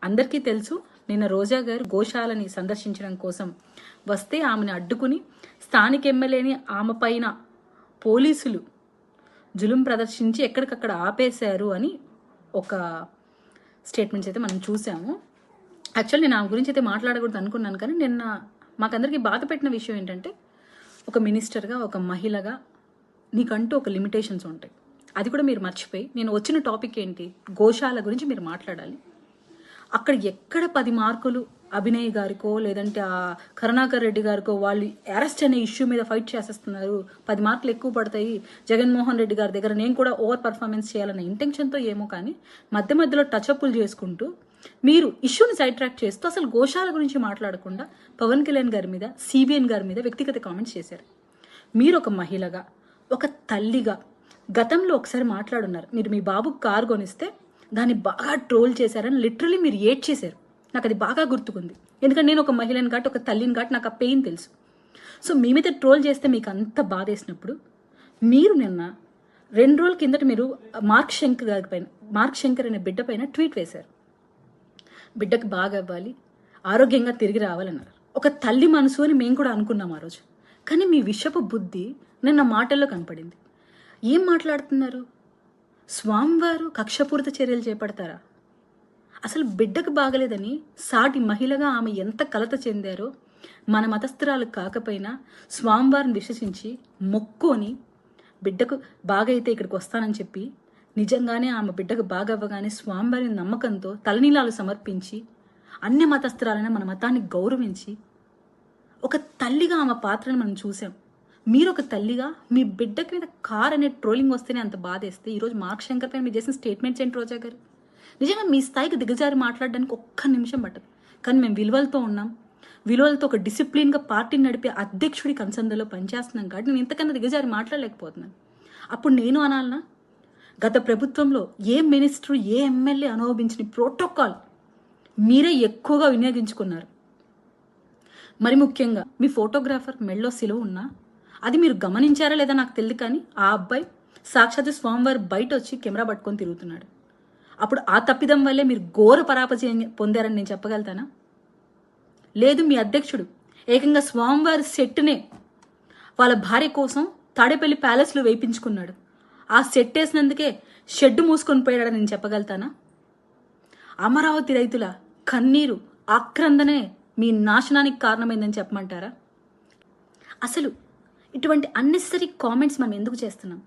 అందరికీ తెలుసు, నిన్న రోజా గారు గోశాలని సందర్శించడం కోసం వస్తే ఆమెను అడ్డుకుని స్థానిక ఎమ్మెల్యేని ఆమె పైన పోలీసులు జులుం ప్రదర్శించి ఎక్కడికక్కడ ఆపేశారు అని ఒక స్టేట్మెంట్స్ అయితే మనం చూసాము. యాక్చువల్లీ నేను ఆమె గురించి అయితే మాట్లాడకూడదు అనుకున్నాను, కానీ నిన్న మాకందరికీ బాధ పెట్టిన విషయం ఏంటంటే, ఒక మినిస్టర్గా, ఒక మహిళగా నీకంటూ ఒక లిమిటేషన్స్ ఉంటాయి. అది కూడా మీరు మర్చిపోయి, నేను వచ్చిన టాపిక్ ఏంటి, గోశాల గురించి మీరు మాట్లాడాలి. అక్కడ ఎక్కడ 10 మార్కులు అభినయ్ గారికో లేదంటే ఆ కరుణాకర్ రెడ్డి గారికో వాళ్ళు అరెస్ట్ అనే ఇష్యూ మీద ఫైట్ చేసేస్తున్నారు, 10 మార్కులు ఎక్కువ పడతాయి, జగన్మోహన్ రెడ్డి గారి దగ్గర నేను కూడా ఓవర్ పర్ఫార్మెన్స్ చేయాలన్న ఇంటెన్షన్తో ఏమో కానీ మధ్య మధ్యలో టచ్అప్లు చేసుకుంటూ మీరు ఇష్యూని సైడ్ ట్రాక్ చేస్తూ అసలు గోశాల గురించి మాట్లాడకుండా పవన్ కళ్యాణ్ గారి మీద, సిబిఎన్ గారి మీద వ్యక్తిగత కామెంట్స్ చేశారు. మీరు ఒక మహిళగా, ఒక తల్లిగా గతంలో ఒకసారి మాట్లాడున్నారు. మీరు మీ బాబుకు కారు కొనిస్తే దాన్ని బాగా ట్రోల్ చేశారని లిటరలీ మీరు ఏడ్ చేశారు. నాకు అది బాగా గుర్తుకుంది, ఎందుకంటే నేను ఒక మహిళని కాబట్టి, ఒక తల్లిని కాబట్టి నాకు ఆ పెయిన్ తెలుసు. సో మీ మీద ట్రోల్ చేస్తే మీకు అంత బాధ వేసినప్పుడు మీరు నిన్న 2 రోజుల కిందట మీరు మార్క్ శంకర్ అనే బిడ్డ పైన ట్వీట్ వేశారు. బిడ్డకు బాగా అవ్వాలి, ఆరోగ్యంగా తిరిగి రావాలన్నారు. ఒక తల్లి మనసు అని మేము కూడా అనుకున్నాం ఆ రోజు. కానీ మీ విషపు బుద్ధి నిన్న మాటల్లో కనపడింది. ఏం మాట్లాడుతున్నారు? స్వామివారు కక్షపూరిత చర్యలు చేపడతారా? అసలు బిడ్డకు బాగలేదని సాటి మహిళగా ఆమె ఎంత కలత చెందారో, మన మతస్థురాలు కాకపోయినా స్వామివారిని విశ్వసించి మొక్కుని బిడ్డకు బాగైతే ఇక్కడికి వస్తానని చెప్పి నిజంగానే ఆమె బిడ్డకు బాగవ్వగానే స్వామివారి నమ్మకంతో తలనీలాలు సమర్పించి అన్ని మతస్థురాలైనా మన మతాన్ని గౌరవించి ఒక తల్లిగా ఆమె పాత్రను మనం చూసాం. మీరు ఒక తల్లిగా మీ బిడ్డకి మీద కార్ అనే ట్రోలింగ్ వస్తేనే అంత బాధేస్తే ఈరోజు మార్క్ శంకర్ పైన మీరు చేసిన స్టేట్మెంట్స్ ఏంటి రోజా గారు? నిజంగా మీ స్థాయికి దిగజారి మాట్లాడడానికి ఒక్క నిమిషం పట్టదు. కానీ మేము విలువలతో ఉన్నాం, విలువలతో ఒక డిసిప్లిన్గా పార్టీని నడిపే అధ్యక్షుడి కన్సందలో పనిచేస్తున్నాం కాబట్టి నేను ఇంతకన్నా దిగజారి మాట్లాడలేకపోతున్నాను. అప్పుడు నేను అనాలనా, గత ప్రభుత్వంలో ఏ మినిస్టర్, ఏ ఎమ్మెల్యే అనుభవించిన ప్రోటోకాల్ మీరే ఎక్కువగా వినియోగించుకున్నారు. మరి ముఖ్యంగా మీ ఫోటోగ్రాఫర్ మెళ్ళో సిలువ ఉన్నా అది మీరు గమనించారా లేదా నాకు తెలియదు, కానీ ఆ అబ్బాయి సాక్షాత్ స్వామివారి బయట వచ్చి కెమెరా పట్టుకొని తిరుగుతున్నాడు. అప్పుడు ఆ తప్పిదం వల్లే మీరు ఘోర పరాపజయం పొందారని నేను చెప్పగలుగుతానా? లేదు, మీ అధ్యక్షుడు ఏకంగా స్వామివారి సెట్నే వాళ్ళ భార్య కోసం తాడేపల్లి ప్యాలెస్లో వేయించుకున్నాడు. ఆ సెట్ వేసినందుకే షెడ్ మూసుకొని పోయాడని నేను చెప్పగలుగుతానా? అమరావతి రైతుల కన్నీరు, ఆక్రందనే మీ నాశనానికి కారణమైందని చెప్పమంటారా? అసలు ఇటువంటి అన్నెసరీ కామెంట్స్ మనం ఎందుకు చేస్తున్నాం?